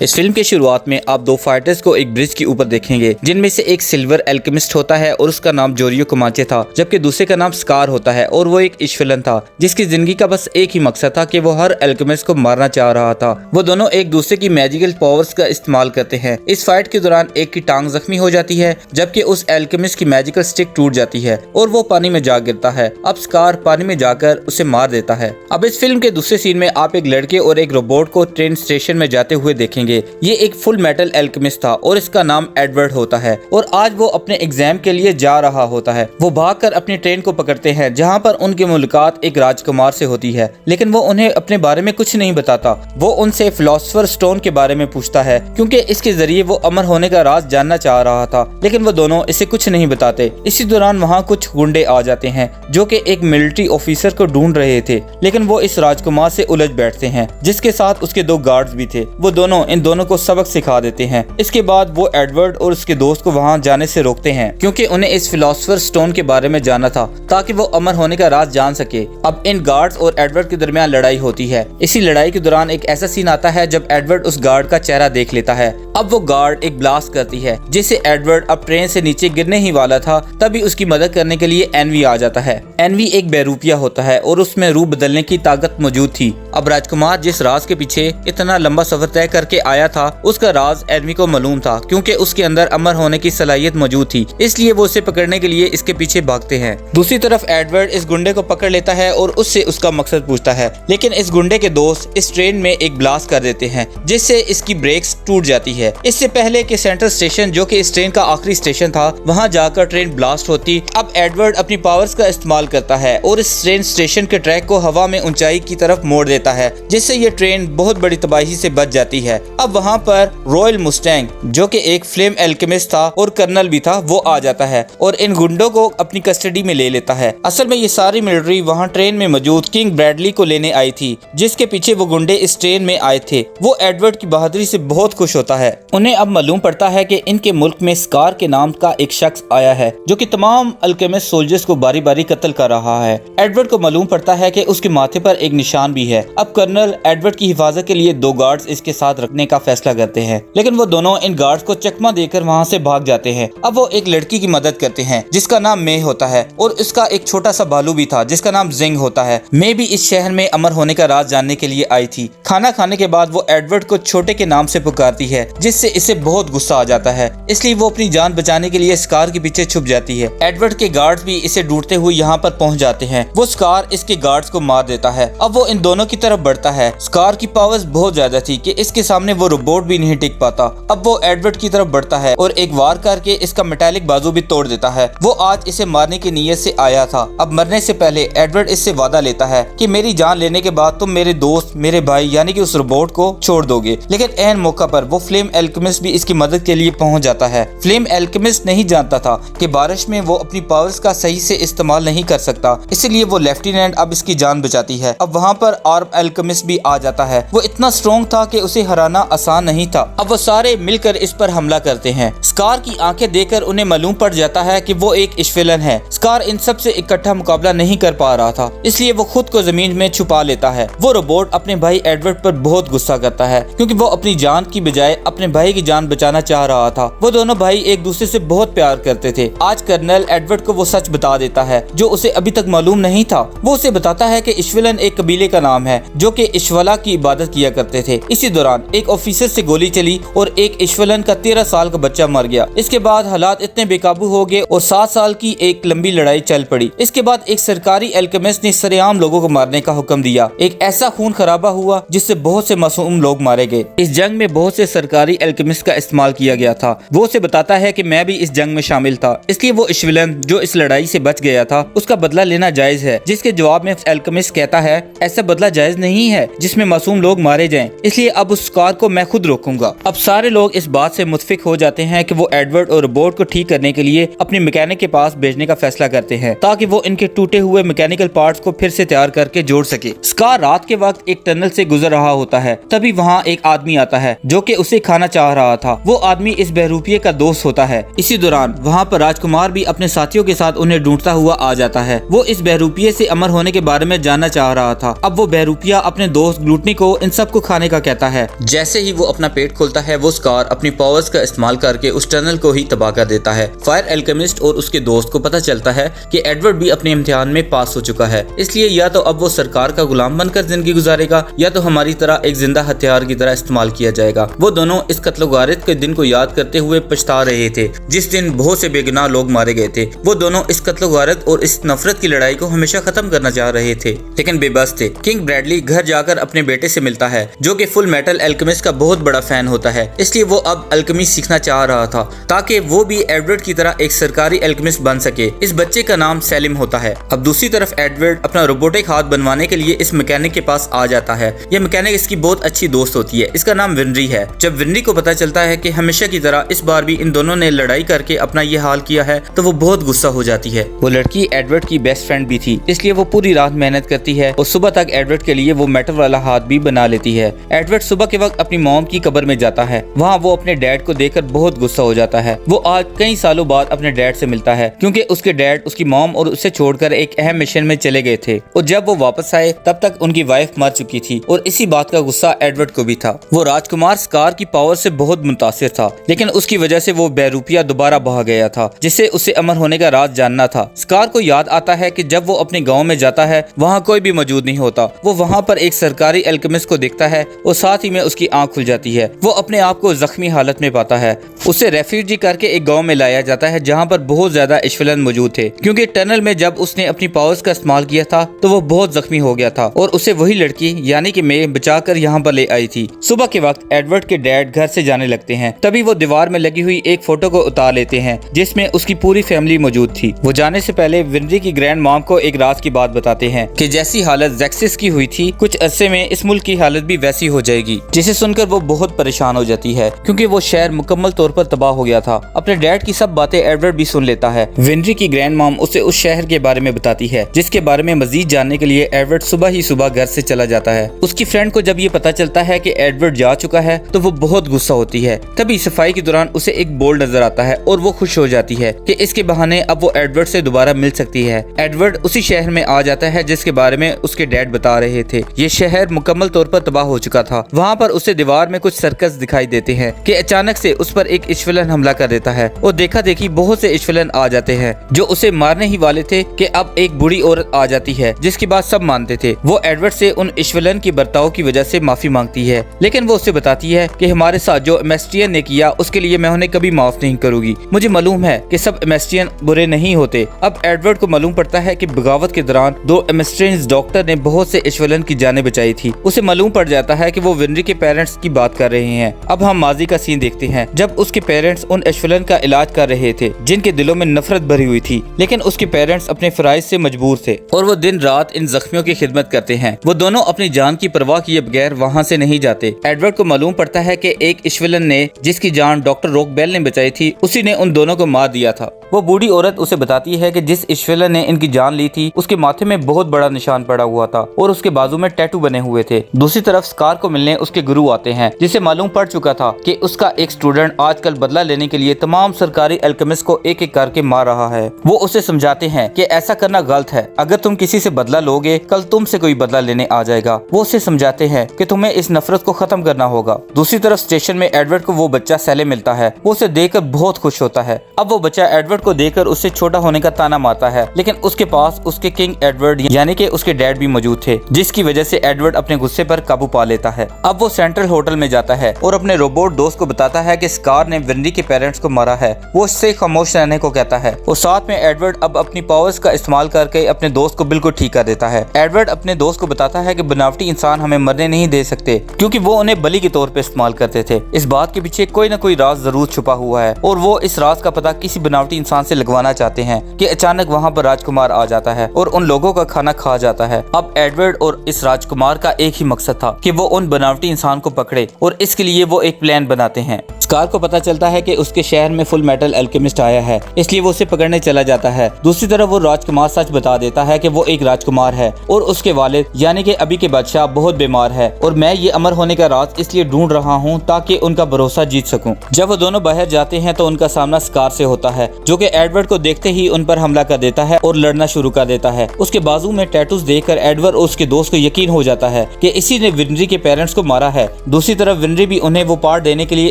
इस फिल्म के शुरुआत में आप दो फाइटर्स को एक ब्रिज के ऊपर देखेंगे, जिनमें से एक सिल्वर एल्केमिस्ट होता है और उसका नाम जोरियो कोमाचे था, जबकि दूसरे का नाम स्कार होता है और वो एक ईश्वलन था जिसकी जिंदगी का बस एक ही मकसद था कि वो हर एल्केमिस्ट को मारना चाह रहा था। वो दोनों एक दूसरे की मैजिकल पावर्स का इस्तेमाल करते हैं। इस फाइट के दौरान एक की टांग जख्मी हो जाती है, जबकि उस एल्केमिस्ट की मैजिकल स्टिक टूट जाती है और वो पानी में जा गिरता है। अब स्कार पानी में जाकर उसे मार देता है। अब इस फिल्म के दूसरे सीन में आप एक लड़के और एक रोबोट को ट्रेन स्टेशन में जाते हुए देखेंगे। ये एक फुल मेटल एल्केमिस्ट था और इसका नाम एडवर्ड होता है और आज वो अपने एग्जाम के लिए जा रहा होता है। वो भागकर अपनी ट्रेन को पकड़ते हैं, जहाँ पर उनकी मुलाकात एक राजकुमार से होती है, लेकिन वो उन्हें अपने बारे में कुछ नहीं बताता। वो उनसे फिलोसोफर स्टोन के बारे में पूछता है, क्योंकि इसके जरिए वो अमर होने का राज जानना चाह रहा था, लेकिन वो दोनों इसे कुछ नहीं बताते। इसी दौरान वहाँ कुछ गुंडे आ जाते हैं जो कि एक मिलिट्री ऑफिसर को ढूंढ रहे थे, लेकिन वो इस राजकुमार से उलझ बैठते हैं, जिसके साथ उसके दो गार्ड्स भी थे। वो दोनों इन दोनों को सबक सिखा देते हैं। इसके बाद वो एडवर्ड और उसके दोस्त को वहाँ जाने से रोकते हैं, क्योंकि उन्हें इस फिलोसोफर स्टोन के बारे में जानना था ताकि वो अमर होने का राज जान सके। अब इन गार्ड्स और एडवर्ड के दरमियान लड़ाई होती है। इसी लड़ाई के दौरान एक ऐसा सीन आता है जब एडवर्ड उस गार्ड का चेहरा देख लेता है। अब वो गार्ड एक ब्लास्ट करती है, जिससे एडवर्ड अब ट्रेन से नीचे गिरने ही वाला था। तभी उसकी मदद करने के लिए एनवी आ जाता है। एनवी एक बेरूपिया होता है और उसमें रूप बदलने की ताकत मौजूद थी। अब राजकुमार जिस राज के पीछे इतना लंबा सफर तय करके आया था, उसका राज एनवी को मालूम था, क्योंकि उसके अंदर अमर होने की सलाहियत मौजूद थी। इसलिए वो उसे पकड़ने के लिए इसके पीछे भागते हैं। दूसरी तरफ एडवर्ड इस गुंडे को पकड़ लेता है और उससे उसका मकसद पूछता है, लेकिन इस गुंडे के दोस्त इस ट्रेन में एक ब्लास्ट कर देते हैं, जिससे इसकी ब्रेक्स टूट जाती है। इससे पहले कि सेंट्रल स्टेशन, जो कि इस ट्रेन का आखिरी स्टेशन था, वहां जाकर ट्रेन ब्लास्ट होती। अब एडवर्ड अपनी पावर्स का इस्तेमाल करता है और इस ट्रेन स्टेशन के ट्रैक को हवा में ऊंचाई की तरफ मोड़ देता है, जिससे ये ट्रेन बहुत बड़ी तबाही से बच जाती है। अब वहाँ पर रॉयल मुस्टैंग, जो कि एक फ्लेम एल्केमिस्ट था और कर्नल भी था, वो आ जाता है और इन गुंडों को अपनी कस्टडी में ले लेता है। असल में ये सारी मिलिट्री वहाँ ट्रेन में मौजूद किंग ब्रैडली को लेने आई थी, जिसके पीछे वो गुंडे इस ट्रेन में आए थे। वो एडवर्ड की बहादुरी से बहुत खुश होता है। उन्हें अब मालूम पड़ता है कि इनके मुल्क में स्कार के नाम का एक शख्स आया है, जो कि तमाम अल्केमिस्ट सोल्जर्स को बारी बारी कत्ल कर रहा है। एडवर्ड को मालूम पड़ता है कि उसके माथे पर एक निशान भी है। अब कर्नल एडवर्ड की हिफाजत के लिए दो गार्ड्स इसके साथ रखने का फैसला करते हैं, लेकिन वो दोनों इन गार्ड्स को चकमा देकर वहाँ से भाग जाते हैं। अब वो एक लड़की की मदद करते हैं जिसका नाम मे होता है और उसका एक छोटा सा बालू भी था जिसका नाम जिंग होता है। मे भी इस शहर में अमर होने का राज जानने के लिए आई थी। खाना खाने के बाद वो एडवर्ड को छोटे के नाम से पुकारती है, जिससे इसे बहुत गुस्सा आ जाता है। इसलिए वो अपनी जान बचाने के लिए स्कार के पीछे छुप जाती है। एडवर्ड के गार्ड्स भी इसे ढूंढते हुए यहाँ पर पहुँच जाते हैं। वो स्कार इसके गार्ड्स को मार देता है। अब वो इन दोनों की तरफ बढ़ता है। स्कार की पावर्स बहुत ज्यादा थी कि इसके सामने वो रोबोट भी नहीं टिक पाता। अब वो एडवर्ड की तरफ बढ़ता है और एक वार करके इसका मेटालिक बाजू भी तोड़ देता है। वो आज इसे मारने की नीयत से आया था। अब मरने से पहले एडवर्ड इससे वादा लेता है कि मेरी जान लेने के बाद तुम मेरे दोस्त, मेरे भाई यानी कि उस रोबोट को छोड़ दोगे। लेकिन एन मौका पर वो फ्लेम एल्केमिस्ट भी इसकी मदद के लिए पहुंच जाता है। फ्लेम एल्केमिस्ट नहीं जानता था कि बारिश में वो अपनी पावर्स का सही से इस्तेमाल नहीं कर सकता, इसलिए वो लेफ्टिनेंट अब इसकी जान बचाती है। अब वहाँ पर आर्म एल्केमिस्ट भी आ जाता है। वो इतना स्ट्रॉन्ग था कि उसे हराना आसान नहीं था। अब वो सारे मिलकर इस पर हमला करते हैं। स्कार की आंखें देखकर उन्हें मालूम पड़ जाता है कि वो एक इश्विलन है। स्कार इन सब से इकट्ठा मुकाबला नहीं कर पा रहा था, इसलिए वो खुद को जमीन में छुपा लेता है। वो रोबोट अपने भाई एडवर्ड पर बहुत गुस्सा करता है, क्योंकि वो अपनी जान की बजाय अपने भाई की जान बचाना चाह रहा था। वो दोनों भाई एक दूसरे से बहुत प्यार करते थे। आज कर्नल एडवर्ड को वो सच बता देता है जो उसे अभी तक मालूम नहीं था। वो उसे बताता है कि इश्विलन एक कबीले का नाम है जो कि इश्वला की इबादत किया करते थे। इसी दौरान एक ऑफिसर से गोली चली और एक इश्विलन का 13 साल का बच्चा मर गया। इसके बाद हालात इतने बेकाबू हो गए और 7 साल की एक लंबी लड़ाई चल पड़ी। इसके बाद एक सरकारी एल्केमिस्ट ने सरेआम लोगों को मारने का हुक्म दिया। एक ऐसा खून खराबा हुआ जिससे बहुत से मासूम लोग मारे गए। इस जंग में बहुत से सरकारी एल्केमिस्ट का इस्तेमाल किया गया था। वो उसे बताता है कि मैं भी इस जंग में शामिल था, इसलिए वो इश्विलन जो इस लड़ाई से बच गया था उसका बदला लेना जायज है। जिसके जवाब में एल्केमिस्ट कहता है ऐसा बदला जायज नहीं है जिसमें मासूम लोग मारे जाएं, इसलिए अब उस स्कार को मैं खुद रोकूंगा। अब सारे लोग इस बात से मुतफिक हो जाते हैं कि वो एडवर्ड और रोबोट को ठीक करने के लिए अपने मैकेनिक के पास भेजने का फैसला करते हैं, ताकि वो इनके टूटे हुए मैकेनिकल पार्ट्स को फिर से तैयार करके जोड़ सके। स्कार रात के वक्त एक टनल से गुजर रहा होता है। तभी वहाँ एक आदमी आता है जो कि उसे खाना चाह रहा था। वो आदमी इस बहरूपिये का दोस्त होता है। इसी दौरान वहाँ पर राजकुमार भी अपने साथियों के साथ उन्हें ढूंढता हुआ आ जाता है। वो इस बहरूपिये से अमर होने के बारे में जानना चाह रहा था। अब वो बहरूपिया अपने दोस्त ग्लूटनी को इन सबको खाने का कहता है। जैसे ही वो अपना पेट खोलता है, वो स्कार अपनी पावर्स का इस्तेमाल करके उस टनल को ही तबाह कर देता है। फायर एल्केमिस्ट और उसके दोस्त को पता चलता है कि एडवर्ड भी अपने इम्तिहान में पास हो चुका है, इसलिए या तो अब वो सरकार का गुलाम बनकर जिंदगी गुजारेगा या तो हमारी तरह एक जिंदा हथियार की तरह इस्तेमाल किया जाएगा। वो दोनों इस कत्ल-ओ-गारत के दिन को याद करते हुए पछता रहे थे, जिस दिन बहुत से बेगुनाह लोग मारे गए थे। वो दोनों इस कत्ल-ओ-गारत और इस नफरत की लड़ाई को हमेशा खत्म करना चाह रहे थे, लेकिन बेबस थे। किंग ब्रैडली घर जाकर अपने बेटे से मिलता है, जो कि फुल मेटल एल्केमिस्ट का बहुत बड़ा फैन होता है, इसलिए वो अब अल्केमी सीखना चाह रहा था ताकि वो भी एडवर्ड की तरह एक सरकारी एल्केमिस्ट बन सके। इस बच्चे का नाम सेलिम होता है। अब दूसरी तरफ एडवर्ड अपना रोबोटिक हाथ बनवाने के लिए इस मैकेनिक के पास आ जाता है। यह मैकेनिक इसकी बहुत अच्छी दोस्त होती है, इसका नाम विनरी है। जब विनरी को पता चलता है कि हमेशा की तरह इस बार भी इन दोनों ने लड़ाई करके अपना ये हाल किया है, तो वो बहुत गुस्सा हो जाती है। वो लड़की एडवर्ड की बेस्ट फ्रेंड भी थी, इसलिए वो पूरी रात मेहनत करती है और सुबह तक एडवर्ड के लिए वो मेटल वाला हाथ भी बना लेती है। एडवर्ड सुबह के वक्त अपनी मॉम की कब्र में जाता है। वहाँ वो अपने डैड को देखकर बहुत गुस्सा हो जाता है। वो आज कई सालों बाद अपने डैड से मिलता है, क्योंकि उसके डैड उसकी मॉम और उसे छोड़कर एक अहम मिशन में चले गए थे और जब वो वापस आए तब तक उनकी वाइफ मर चुकी थी और इसी बात का गुस्सा एडवर्ड को भी था। वो राजकुमार स्कार की पावर से बहुत मुतासिर था, लेकिन उसकी वजह से वो बहरूपिया दोबारा बहा गया था, जिससे उसे अमर होने का राज जानना था। स्कार को याद आता है कि जब वो अपने गाँव में जाता है वहाँ कोई भी मौजूद नहीं होता। वो वहाँ पर एक सरकारी एल्केमिस्ट को देखता है और साथ ही में उसकी आंख खुल जाती है। वो अपने आप को जख्मी हालत में पाता है। उसे रेफ्यूजी करके एक गांव में लाया जाता है जहां पर बहुत ज्यादा इश्वलन मौजूद थे, क्योंकि टनल में जब उसने अपनी पावर्स का इस्तेमाल किया था तो वो बहुत जख्मी हो गया था और उसे वही लड़की यानी कि मैं बचाकर यहाँ पर ले आई थी। सुबह के वक्त एडवर्ड के डैड घर से जाने लगते हैं, तभी वो दीवार में लगी हुई एक फोटो को उतार लेते हैं जिसमें उसकी पूरी फैमिली मौजूद थी। वो जाने से पहले विनरी की ग्रैंड मॉम को एक रात की बात बताते हैं कि जैसी हालत जैक्सिस की हुई थी, कुछ अरसे में इस मुल्क की हालत भी वैसी हो जाएगी। जिसे सुनकर वो बहुत परेशान हो जाती है, क्योंकि वो शहर मुकम्मल तौर पर तबाह हो गया था। अपने डैड की सब बातें एडवर्ड भी सुन लेता है। विनरी की ग्रैंड मॉम उसे उस शहर के बारे में बताती है, जिसके बारे में मजीद जानने के लिए एडवर्ड सुबह ही सुबह घर से चला जाता है। उसकी फ्रेंड को जब ये पता चलता है कि एडवर्ड जा चुका है तो वो बहुत गुस्सा होती है। तभी सफाई के दौरान उसे एक बोर्ड नजर आता है और वो खुश हो जाती है कि इसके बहाने अब वो एडवर्ड से दोबारा मिल सकती है। एडवर्ड उसी शहर में आ जाता है जिसके बारे में उसके डैड बता रहे थे। ये शहर मुकम्मल तौर पर तबाह हो चुका था। वहाँ पर उसे दीवार में कुछ सर्कस दिखाई देते हैं कि अचानक से उस पर एक इश्वलन हमला कर देता है और देखा देखी बहुत से इश्वलन आ जाते हैं जो उसे मारने ही वाले थे कि अब एक बूढ़ी औरत आ जाती है, जिसकी बात सब मानते थे। वो एडवर्ड से उन इश्वलन की बर्ताव की वजह से माफी मांगती है, लेकिन वो उसे बताती है कि हमारे साथ जो एमेस्ट्रियन ने किया उसके लिए मैं उन्हें कभी माफ नहीं करूंगी। मुझे मालूम है कि सब एमेस्ट्रियन बुरे नहीं होते। अब एडवर्ड को मालूम पड़ता है कि बगावत के दौरान 2 एमेस्ट्रियन डॉक्टर ने बहुत से इश्वलन की जानें बचाई थी। उसे मालूम पड़ जाता है कि वो विनरी के पेरेंट्स की बात कर रहे हैं। अब हम माजी का सीन देखते हैं जब उसके पेरेंट्स उन इश्वलन का इलाज कर रहे थे जिनके दिलों में नफरत भरी हुई थी, लेकिन उसके पेरेंट्स अपने फराइज से मजबूर थे और वो दिन रात इन जख्मियों की खिदमत करते हैं। वो दोनों अपनी जान की परवाह किए बगैर वहाँ से नहीं जाते। एडवर्ड को मालूम पड़ता है कि एक इश्वलन ने जिसकी जान डॉक्टर रोकबेल ने बचाई थी, उसी ने उन दोनों को मार दिया था। वो बूढ़ी औरत उसे बताती है कि जिस इश्वलन ने इनकी जान ली थी उसके माथे में बहुत बड़ा निशान पड़ा हुआ था और उसके बाजू में टैटू बने हुए थे। दूसरी तरफ स्कार को मिलने उसके गुरु आते हैं, जिसे मालूम पड़ चुका था कि उसका एक स्टूडेंट आजकल बदला लेने के लिए तमाम सरकारी एल्केमिस्ट को एक एक करके मार रहा है। वो उसे समझाते हैं कि ऐसा करना गलत है, अगर तुम किसी से बदला लोगे कल तुमसे कोई बदला लेने आ जाएगा। वो उसे समझाते हैं कि तुम्हें इस नफरत को खत्म करना होगा। दूसरी तरफ स्टेशन में एडवर्ड को वो बच्चा सेलिम मिलता है। वो उसे देखकर बहुत खुश होता है। अब वो बच्चा एडवर्ड को देखकर उससे छोटा होने का ताना मारता है, लेकिन उसके पास उसके किंग एडवर्ड यानी कि उसके डैड भी मौजूद थे, जिसकी वजह से एडवर्ड अपने गुस्से पर काबू पा लेता है। अब वो सेंट्रल होटल में जाता है और अपने रोबोट दोस्त को बताता है कि स्कार ने विनरी के पेरेंट्स को मारा है। वो उससे खामोश रहने को कहता है और साथ में एडवर्ड अब अपनी पावर्स का इस्तेमाल करके अपने दोस्त को बिल्कुल ठीक कर देता है। एडवर्ड अपने दोस्त को बताता है कि बनावटी इंसान हमें मरने नहीं दे सकते, क्योंकि वो उन्हें बलि के तौर पे इस्तेमाल करते थे। इस बात के पीछे कोई न कोई राज जरूर छुपा हुआ है और वो इस राज का पता किसी बनावटी इंसान से लगवाना चाहते हैं कि अचानक वहाँ पर राजकुमार आ जाता है और उन लोगों का खाना खा जाता है। अब एडवर्ड और इस राजकुमार का एक ही मकसद था कि वो उन बनावटी इंसान को पकड़े और इसके लिए वो एक प्लान बनाते हैं। स्कार को पता चलता है कि उसके शहर में फुल मेटल एल्केमिस्ट आया है, इसलिए वो उसे पकड़ने चला जाता है। दूसरी तरफ वो राजकुमार सच बता देता है कि वो एक राजकुमार है और उसके वालिद यानी कि अभी के बादशाह बहुत बीमार है और मैं ये अमर होने का राज इसलिए ढूंढ रहा हूँ ताकि उनका भरोसा जीत सकूं। जब वो दोनों बाहर जाते हैं तो उनका सामना स्कार से होता है, जो कि एडवर्ड को देखते ही उन पर हमला कर देता है और लड़ना शुरू कर देता है। उसके बाजू में टैटूज देखकर एडवर्ड और उसके दोस्त को यकीन हो जाता है कि इसी ने विनरी के पेरेंट्स को मारा है। दूसरी तरफ विनरी भी उन्हें वो पार्ट देने के लिए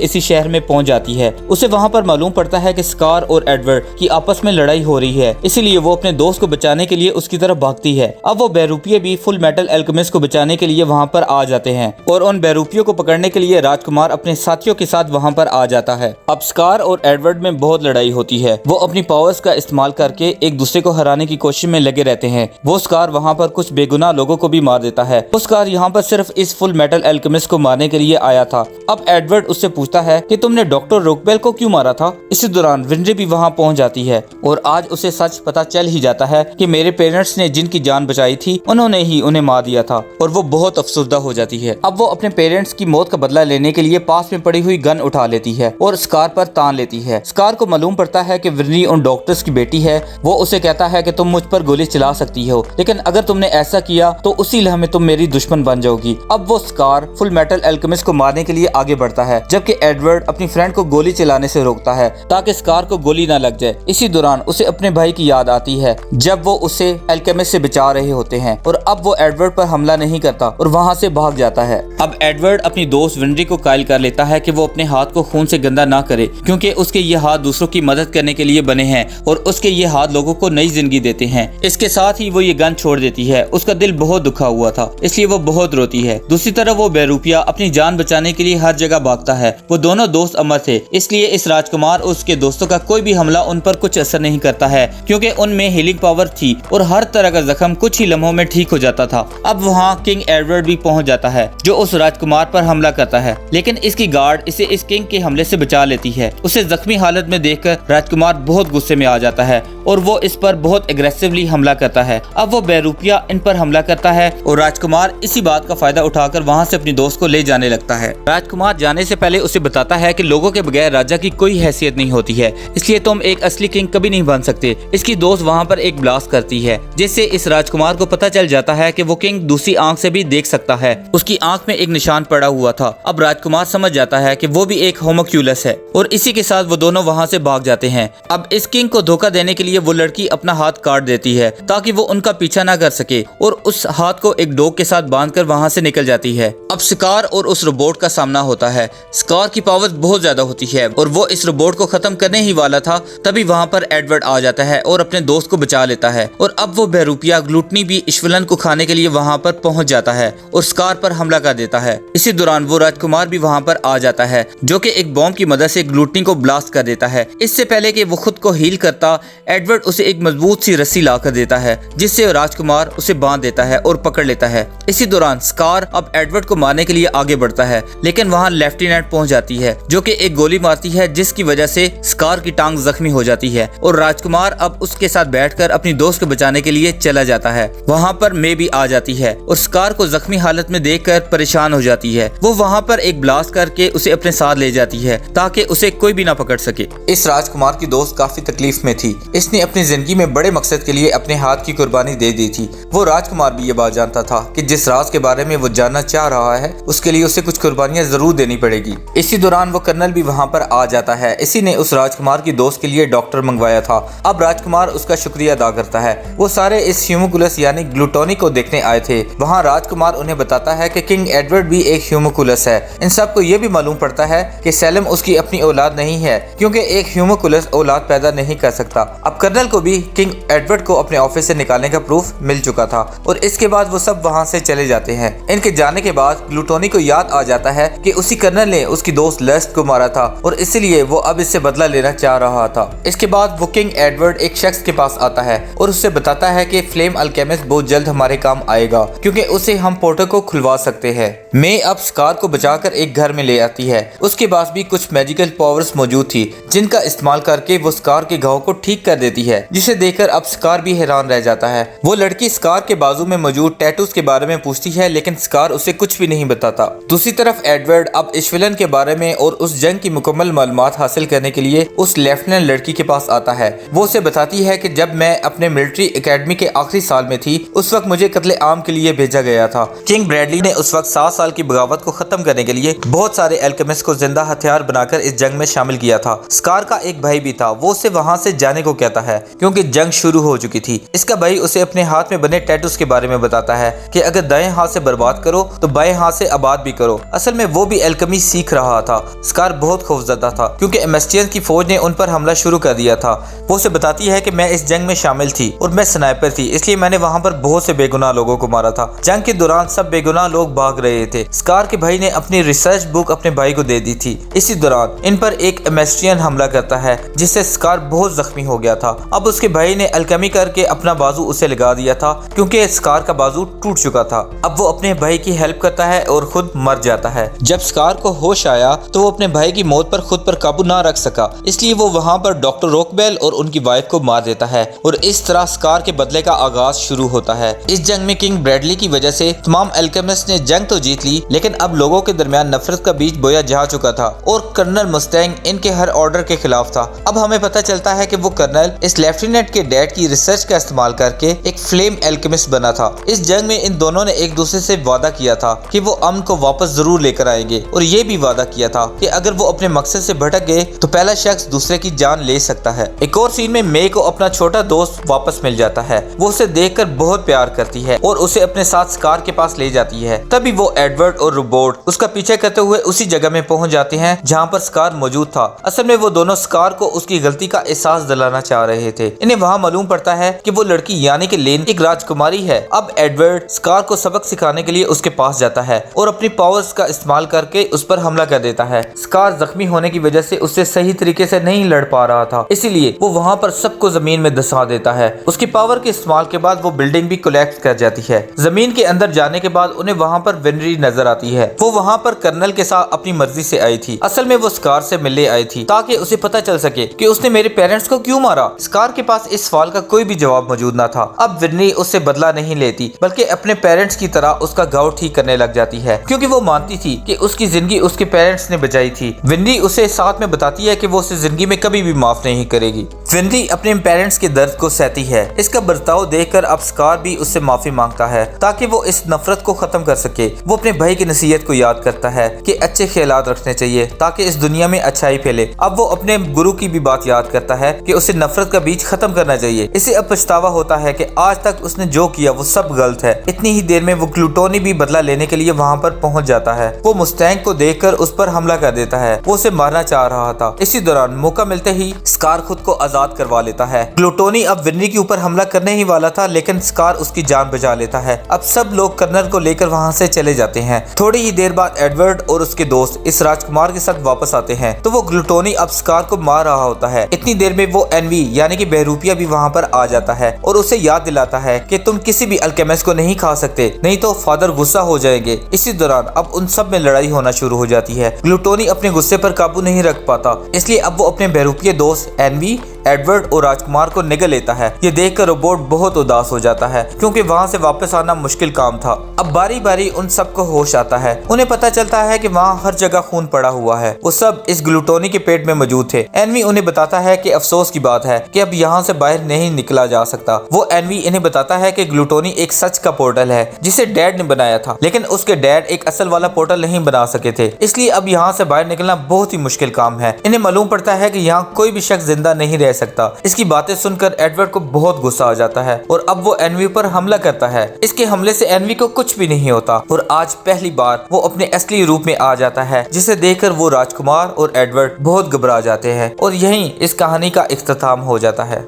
इसी शहर में पहुंच जाती है। उसे वहाँ पर मालूम पड़ता है कि स्कार और एडवर्ड की आपस में लड़ाई हो रही है, इसीलिए वो अपने दोस्त को बचाने के लिए उसकी तरफ भागती है। अब वो बेरूपिये भी फुल मेटल एल्केमिस्ट को बचाने के लिए वहाँ पर आ जाते हैं और उन बेरूपियों को पकड़ने के लिए राजकुमार अपने साथियों के साथ वहाँ पर आ जाता है। अब स्कार और एडवर्ड में बहुत लड़ाई होती है। वो अपनी पावर्स का इस्तेमाल करके एक दूसरे को हराने की कोशिश में लगे रहते हैं। वो स्कार वहाँ पर कुछ बेगुनाह लोगों को भी मार देता है। वो स्कार यहाँ पर सिर्फ इस फुल मेटल एल्केमिस्ट को मारने के लिए आया था। अब एडवर्ड उससे पूछता है कि तुमने डॉक्टर रोकबेल को क्यों मारा था। इसी दौरान विनरी भी वहाँ पहुँच जाती है और आज उसे सच पता चल ही जाता है कि मेरे पेरेंट्स ने जिनकी जान बचाई थी उन्होंने ही उन्हें मार दिया था और वो बहुत अफसुर्दा हो जाती है। अब वो अपने पेरेंट्स की मौत का बदला लेने के लिए पास में पड़ी हुई गन उठा लेती है और स्कार पर तान लेती है। स्कार को मालूम पड़ता है कि विनरी उन डॉक्टर्स की बेटी है। वो उसे कहता है कि तुम मुझ पर गोली चला सकती हो, लेकिन अगर तुमने ऐसा किया तो उसी लम्हे तुम मेरी दुश्मन बन जाओगी। अब वो स्कार फुल मेटल एल्केमिस्ट को मारने के लिए आगे बढ़ता है, जबकि एडवर्ड अपनी फ्रेंड को गोली चलाने से रोकता है ताकि स्कार को गोली न लग जाए। इसी दौरान उसे अपने भाई की याद आती है जब वो उसे एल्केमिस्ट से बचा रहे होते हैं और अब वो एडवर्ड पर हमला नहीं करता और वहाँ से भाग जाता है। अब एडवर्ड अपनी दोस्त विनरी को कायल कर लेता है कि वो अपने हाथ को खून से गंदा ना करे, क्योंकि उसके ये हाथ दूसरों की मदद करने के लिए बने हैं और उसके ये हाथ लोगों को नई जिंदगी देते हैं। इसके साथ ही वो ये गन छोड़ देती है। उसका दिल बहुत दुखा हुआ था, इसलिए वो बहुत रोती है। दूसरी तरफ वो बेरूपिया अपनी जान बचाने के लिए हर जगह भागता है। वो दोनों दोस्त अमर थे, इसलिए इस राजकुमार और उसके दोस्तों का कोई भी हमला उन पर कुछ असर नहीं करता है, क्योंकि उनमें हीलिंग पावर थी और हर तरह का जख्म कुछ ही लम्हों में ठीक हो जाता था। अब वहाँ किंग एडवर्ड भी पहुँच जाता है, जो उस राजकुमार पर हमला करता है, लेकिन इसकी गार्ड इसे इस किंग के हमले से बचा लेती है। उसे जख्मी हालत में देखकर राजकुमार बहुत गुस्से में आ जाता है और वो इस पर बहुत एग्रेसिवली हमला करता है। अब वो बेरूपिया इन पर हमला करता है और राजकुमार इसी बात का फायदा उठाकर वहाँ से अपनी दोस्त को ले जाने लगता है। राजकुमार जाने से पहले उसे बताता है कि लोगों के बगैर राजा की कोई हैसियत नहीं होती है, इसलिए तुम एक असली किंग कभी नहीं बन सकते। इसकी दोस्त वहाँ पर एक ब्लास्ट करती है, जिससे इस राजकुमार को पता चल जाता है कि वो किंग दूसरी आंख से भी देख सकता है। उसकी आंख में एक निशान पड़ा हुआ था। अब राजकुमार समझ जाता है कि वो भी एक होमोक्यूलस है और इसी के साथ वो दोनों वहाँ से भाग जाते हैं। अब इस किंग को धोखा देने के लिए वो लड़की अपना हाथ काट देती है ताकि वो उनका पीछा ना कर सके और उस हाथ को एक डॉग के साथ बांधकर वहाँ से निकल जाती है। अब स्कार और उस रोबोट का सामना होता है। स्कार की पावर बहुत ज्यादा होती है और वो इस रोबोट को खत्म करने ही वाला था, तभी वहाँ पर एडवर्ड आ जाता है और अपने दोस्त को बचा लेता है। और अब वो बेरूपिया ग्लूटनी भी इश्वलन को खाने के लिए वहाँ पर पहुँच जाता है और स्कार पर हमला कर देता है। इसी दौरान वो राजकुमार भी वहाँ पर आ जाता है, जो कि एक बॉम्ब की मदद से ग्लूटनी को ब्लास्ट कर देता है। इससे पहले कि वो खुद को हील करता, एडवर्ड उसे एक मजबूत सी रस्सी ला कर देता है, जिससे राजकुमार उसे बांध देता है और पकड़ लेता है। इसी दौरान स्कार अब एडवर्ड को मारने के लिए आगे बढ़ता है, लेकिन वहाँ लेफ्टिनेंट पहुँच जाती है, जो कि एक गोली मारती है, जिसकी वजह से स्कार की टांग जख्मी हो जाती है और राजकुमार अब उसके साथ बैठकर अपनी दोस्त को बचाने के लिए चला जाता है। वहाँ पर मे भी आ जाती है और स्कार को जख्मी हालत में देखकर परेशान हो जाती है। वो वहाँ पर एक ब्लास्ट करके उसे अपने साथ ले जाती है ताकि उसे कोई भी ना पकड़ सके। इस राजकुमार की दोस्त काफी तकलीफ में थी। इसने अपनी जिंदगी में बड़े मकसद के लिए अपने हाथ की कुर्बानी दे दी थी। वो राजकुमार भी ये बात जानता था कि जिस राज के बारे में वो जानना चाह रहा है उसके लिए उसे कुछ कुर्बानियां जरूर देनी पड़ेगी। इसी दौरान वो कर्नल भी वहाँ पर आ जाता है। इसी ने उस राजकुमार की दोस्त के लिए डॉक्टर मंगवाया था। अब राजकुमार उसका शुक्रिया अदा करता है। वो सारे इस ह्यूमकुलस यानी ग्लूटोनी को देखने आए थे। वहाँ राजकुमार उन्हें बताता है कि किंग एडवर्ड भी एक ह्यूमकुलस है। इन सबको ये भी मालूम पड़ता है कि सेलम उसकी अपनी औलाद नहीं है, क्योंकि एक ह्यूमकुलस औलाद पैदा नहीं कर सकता। अब कर्नल को भी किंग एडवर्ड को अपने ऑफिस से निकालने का प्रूफ मिल चुका था और इसके बाद वो सब वहाँ से चले जाते हैं। इनके जाने के बाद ग्लूटोनी को याद आ जाता है कि उसी कर्नल ने उसकी दोस्त लस्ट को मारा था और इसलिए वो अब इससे बदला लेना चाह रहा था। इसके बाद वो किंग एडवर्ड एक शख्स के पास आता है और उससे बताता है कि फ्लेम अल्केमिस्ट बहुत जल्द हमारे काम आएगा, क्योंकि उसे हम पोर्टल को खुलवा सकते हैं। मे अब स्कार को बचाकर एक घर में ले आती है। उसके पास भी कुछ मैजिकल पावर्स मौजूद थी, जिनका इस्तेमाल करके वो स्कार के घाव को ठीक कर देती है, जिसे देखकर अब स्कार भी हैरान रह जाता है। वो लड़की स्कार के बाजू में मौजूद टैटूज के बारे में पूछती है, लेकिन स्कार उसे कुछ भी नहीं बताता। दूसरी तरफ एडवर्ड अब इश्वलन के बारे में और उस जंग की मुकम्मल मालूमात हासिल करने के लिए उस लेफ्टिनेंट लड़की के पास आता है। वो उसे बताती है कि जब मैं अपने मिलिट्री एकेडमी के आखिरी साल में थी उस वक्त मुझे कत्ले आम के लिए भेजा गया था। किंग ब्रैडली ने उस वक्त 7 साल की बगावत को खत्म करने के लिए बहुत सारे एल्केमिस्ट को जिंदा हथियार बनाकर इस जंग में शामिल किया था। स्कार का एक भाई भी था, वो उसे वहाँ से जाने को कहता है क्योंकि जंग शुरू हो चुकी थी। इसका भाई उसे अपने हाथ में बने टैटूज के बारे में बताता है कि अगर दाएं हाथ से बर्बाद करो तो बाएं हाथ से आबाद भी करो। असल में वो भी एल्केमी सीख रहा था। स्कार बहुत खौफजदा था क्योंकि एमेस्टियन की फौज ने उन पर हमला शुरू कर दिया था। वो उसे बताती है कि मैं इस जंग में शामिल थी और मैं स्नाइपर थी, इसलिए मैंने वहाँ पर बहुत से बेगुनाह लोगों को मारा था। जंग के दौरान सब बेगुनाह लोग भाग रहे थे। स्कार के भाई ने अपनी रिसर्च बुक अपने भाई को दे दी थी। इसी दौरान इन पर एक एमेस्टियन हमला करता है जिससे स्कार बहुत जख्मी हो गया था। अब उसके भाई ने अल्केमी करके अपना बाजू उसे लगा दिया था क्योंकि स्कार का बाजू टूट चुका था। अब वो अपने भाई की हेल्प करता है और खुद मर जाता है। जब स्कार को होश आया तो वो अपने भाई की मौत पर खुद पर काबू ना रख सका, इसलिए वो वहाँ पर डॉक्टर रोकबेल और उनकी वाइफ को मार देता है और इस तरह स्कार के बदले का आगाज शुरू होता है। इस जंग में किंग ब्रैडली की वजह से तमाम एल्केमिस्ट ने जंग तो जीत ली, लेकिन अब लोगों के दरमियान नफरत का बीज बोया जा चुका था और कर्नल मुस्तैंग इनके हर ऑर्डर के खिलाफ था। अब हमें पता चलता है कि वो कर्नल इस लेफ्टिनेंट के डैड की रिसर्च का इस्तेमाल करके एक फ्लेम एल्केमिस्ट बना था। इस जंग में इन दोनों ने एक दूसरे से वादा किया था कि वो अमन को वापस जरूर लेकर आएंगे और ये भी वादा किया था कि अगर वो अपने मकसद से भटक गए तो पहला शख्स दूसरे की जान ले सकता है। एक और सीन में मे को अपना छोटा दोस्त वापस मिल जाता है। वो उसे देखकर बहुत प्यार करती है और उसे अपने साथ स्कार के पास ले जाती है। तभी वो एडवर्ड और रोबोट उसका पीछा करते हुए उसी जगह में पहुंच जाते हैं जहां पर स्कार मौजूद था। असल में वो दोनों स्कार को उसकी गलती का एहसास दिलाना चाह रहे थे। इन्हें वहां मालूम पड़ता है कि वो लड़की यानी कि लेन एक राजकुमारी है। अब एडवर्ड स्कार को सबक सिखाने के लिए उसके पास जाता है और अपनी पावर्स का इस्तेमाल करके उस पर हमला कर देता है। स्कार जख्मी होने की वजह से उससे सही तरीके से नहीं लड़ पा रहा था, इसीलिए वो वहाँ पर सबको जमीन में धंसा देता है। उसकी पावर के इस्तेमाल के बाद वो बिल्डिंग भी कोलैप्स कर जाती है। जमीन के अंदर जाने के बाद उन्हें वहाँ पर विनरी नजर आती है। वो वहाँ पर कर्नल के साथ अपनी मर्जी से आई थी। असल में वो स्कार से मिलने आई थी ताकि उसे पता चल सके कि उसने मेरे पेरेंट्स को क्यों मारा। स्कार के पास इस सवाल का कोई भी जवाब मौजूद न था। अब विनरी उससे बदला नहीं लेती बल्कि अपने पेरेंट्स की तरह उसका घाव ठीक करने लग जाती है क्योंकि वो मानती थी कि उसकी जिंदगी उसके पेरेंट्स ने बचाई थी। विनरी उसे साथ में बताती है कि वो उसे जिंदगी में कभी भी माफ नहीं करेगी। विनरी अपने पेरेंट्स के दर्द को सहती है। इसका बर्ताव देखकर अब स्कार भी उससे माफी मांगता है ताकि वो इस नफरत को खत्म कर सके। वो अपने भाई की नसीहत को याद करता है कि अच्छे ख्यालात रखने चाहिए ताकि इस दुनिया में अच्छाई फैले। अब वो अपने गुरु की भी बात याद करता है कि उसे नफरत का बीज खत्म करना चाहिए। इसे अब पछतावा होता है कि आज तक उसने जो किया वो सब गलत है। इतनी ही देर में वो ग्लूटोनी भी बदला लेने के लिए वहाँ पर पहुँच जाता है। वो मुस्तैंग को देखकर उस पर हमला कर देता है। वो उसे मारना चाह रहा था। इसी दौरान मौका मिलते ही स्कार खुद को आजाद करवा लेता है। ग्लूटोनी अब विनरी के ऊपर हमला करने ही वाला था, लेकिन स्कार उसकी जान बचा लेता है। अब सब लोग कर्नल को लेकर वहाँ से चले जाते हैं। थोड़ी ही देर बाद एडवर्ड और उसके दोस्त इस राजकुमार के साथ वापस आते हैं तो वो ग्लूटोनी अब स्कार को मार रहा होता है। इतनी देर में वो एनवी यानी कि बहरूपिया भी वहाँ पर आ जाता है और उसे याद दिलाता है कि तुम किसी भी अल्केमिस्ट को नहीं खा सकते, नहीं तो फादर गुस्सा हो जाएंगे। इसी दौरान अब उन सब में लड़ाई होना शुरू हो जाती है। ग्लूटोनी अपने गुस्से पर काबू नहीं रख पाता, इसलिए अब वो अपने बहरूपिया दोस्त एनवी, एडवर्ड और राजकुमार को निगल लेता है। ये देखकर रोबोट बहुत उदास हो जाता है क्योंकि वहाँ से वापस आना मुश्किल काम था। अब बारी बारी उन सबको होश आता है। उन्हें पता चलता है कि वहाँ हर जगह खून पड़ा हुआ है। वो सब इस ग्लूटोनी के पेट में मौजूद थे। एनवी उन्हें बताता है कि अफसोस की बात है कि अब यहाँ से बाहर नहीं निकला जा सकता। वो एनवी इन्हें बताता है कि ग्लूटोनी एक सच का पोर्टल है जिसे डैड ने बनाया था, लेकिन उसके डैड एक असल वाला पोर्टल नहीं बना सके थे, इसलिए अब यहाँ से बाहर निकलना बहुत ही मुश्किल काम है। इन्हें मालूम पड़ता है कि यहाँ कोई भी शख्स जिंदा नहीं रह सकता। इसकी बातें सुनकर एडवर्ड को बहुत गुस्सा आ जाता है और अब वो एनवी पर हमला करता है। इसके हमले से एनवी को कुछ भी नहीं होता और आज पहली बार वो अपने असली रूप में आ जाता है, जिसे देखकर वो राजकुमार और एडवर्ड बहुत घबरा जाते हैं और यहीं इस कहानी का इख्तिताम हो जाता है।